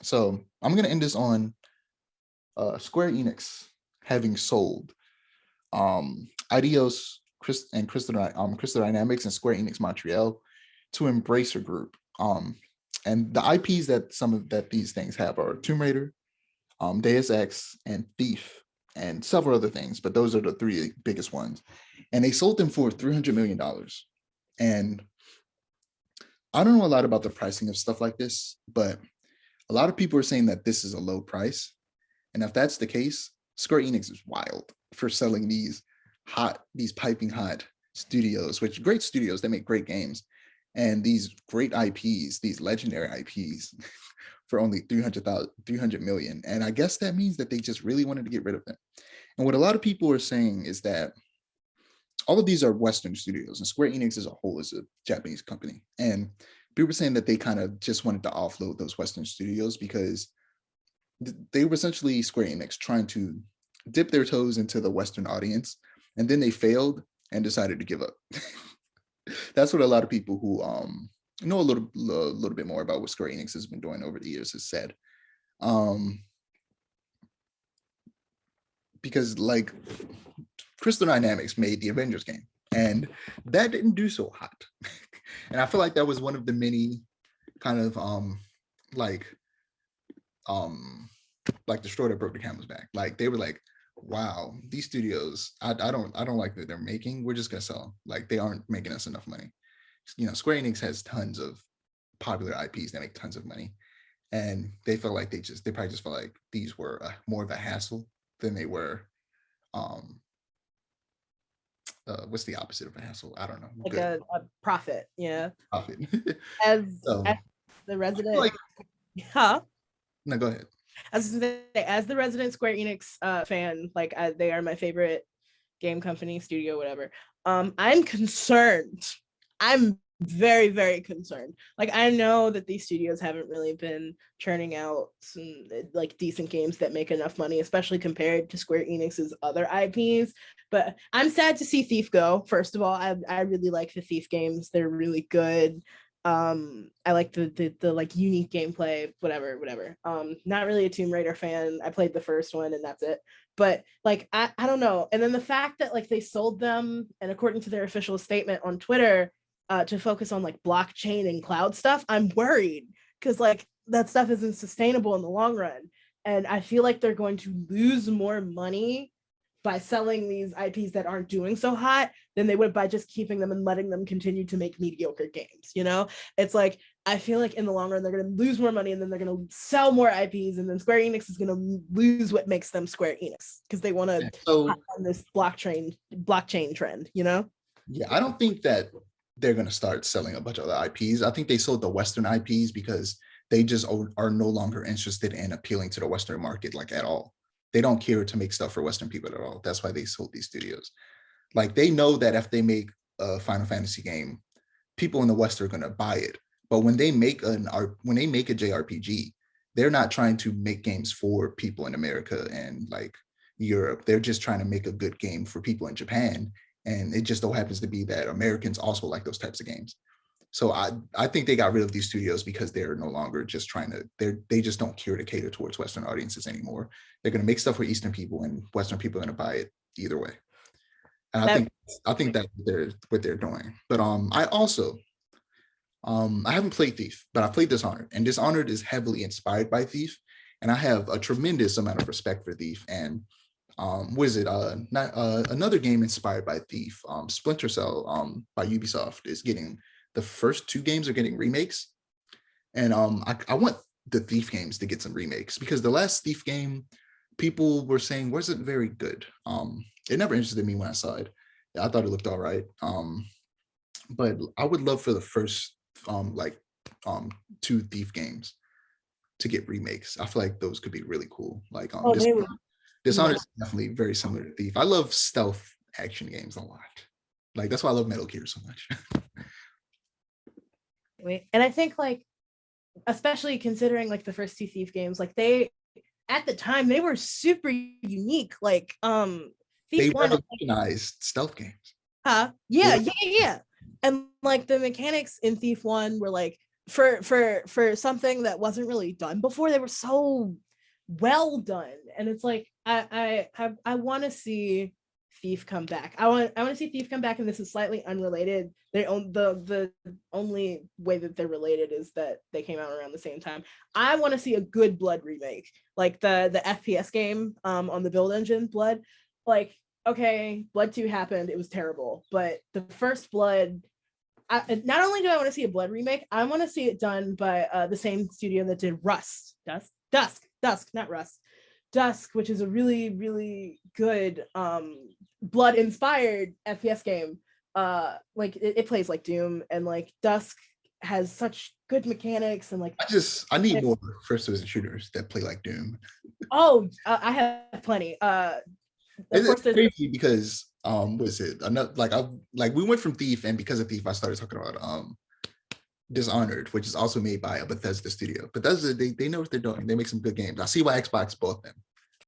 So I'm gonna end this on Square Enix having sold Ideos Crystal Dynamics and Square Enix Montreal to Embracer Group. And the IPs that some of that these things have are Tomb Raider, Deus Ex, and Thief, and several other things, but those are the three biggest ones. And they sold them for $300 million. And I don't know a lot about the pricing of stuff like this, but a lot of people are saying that this is a low price. And if that's the case, Square Enix is wild for selling these piping hot studios, which great studios, they make great games. And these great IPs, these legendary IPs, for only 300 million. And I guess that means that they just really wanted to get rid of them. And what a lot of people are saying is that all of these are Western studios, and Square Enix as a whole is a Japanese company. And people were saying that they kind of just wanted to offload those Western studios because they were essentially Square Enix trying to dip their toes into the Western audience, and then they failed and decided to give up. That's what a lot of people who know a little bit more about what Square Enix has been doing over the years has said. Because like Crystal Dynamics made the Avengers game, and that didn't do so hot. And I feel like that was one of the many kind of like destroy that broke the camel's back. Like they were like, wow, these studios, I don't like that they're making. We're just gonna sell them. Like they aren't making us enough money. You know, Square Enix has tons of popular IPs that make tons of money, and they felt like they probably just felt like these were more of a hassle than they were. What's the opposite of a hassle? I don't know. Like a profit, yeah. Profit. As the resident, like, huh? No, go ahead. As the resident Square Enix fan, like they are my favorite game company, studio, whatever. I'm concerned. I'm very, very concerned. Like I know that these studios haven't really been churning out some like decent games that make enough money, especially compared to Square Enix's other IPs. But I'm sad to see Thief go. First of all, I really like the Thief games. They're really good. I like the like unique gameplay, whatever. Not really a Tomb Raider fan. I played the first one and that's it. But like I don't know. And then the fact that like they sold them, and according to their official statement on Twitter, to focus on like blockchain and cloud stuff, I'm worried because like that stuff isn't sustainable in the long run. And I feel like they're going to lose more money by selling these IPs that aren't doing so hot than they would by just keeping them and letting them continue to make mediocre games. You know, it's like I feel like in the long run they're going to lose more money and then they're going to sell more IPs, and then Square Enix is going to lose what makes them Square Enix because they want to on this blockchain trend. You know? Yeah, I don't think that they're going to start selling a bunch of other IPs. I think they sold the Western IPs because they just are no longer interested in appealing to the Western market like at all. They don't care to make stuff for Western people at all. That's why they sold these studios. Like they know that if they make a Final Fantasy game, people in the West are going to buy it. But when they make a JRPG, they're not trying to make games for people in America and like Europe. They're just trying to make a good game for people in Japan. And it just so happens to be that Americans also like those types of games. So I think they got rid of these studios because they're no longer just they just don't care to cater towards Western audiences anymore. They're going to make stuff for Eastern people, and Western people are going to buy it either way. And I think that's what they're doing. But I also I haven't played Thief, but I played Dishonored, and Dishonored is heavily inspired by Thief, and I have a tremendous amount of respect for Thief. And was it another game inspired by Thief, Splinter Cell by Ubisoft is getting the first two games are getting remakes, and I want the Thief games to get some remakes because the last Thief game people were saying wasn't very good. It never interested me when I saw it. I thought it looked all right, but I would love for the first two Thief games to get remakes. I feel like those could be really cool. Like Dishonored is definitely very similar to Thief. I love stealth action games a lot. Like that's why I love Metal Gear so much. And I think like, especially considering like the first two Thief games, like they at the time they were super unique. Like Thief they revolutionized stealth games. Yeah. And like the mechanics in Thief 1 were like for something that wasn't really done before. They were so well done, and it's like I want to see Thief come back. I want to see Thief come back, and this is slightly unrelated. They own the only way that they're related is that they came out around the same time. I want to see a good Blood remake, like the FPS game on the build engine Blood. Like, okay, Blood 2 happened, it was terrible, but the first Blood, not only do I want to see a Blood remake, I want to see it done by the same studio that did Dusk, not Rust. Dusk, which is a really, really good Blood inspired FPS game. Like it plays like Doom, and like Dusk has such good mechanics, and like I need more first person shooters that play like Doom. I have plenty. It's crazy because was it another like we went from Thief, and because of Thief I started talking about Dishonored, which is also made by a Bethesda studio. Bethesda, they know what they're doing. They make some good games. I see why Xbox bought them.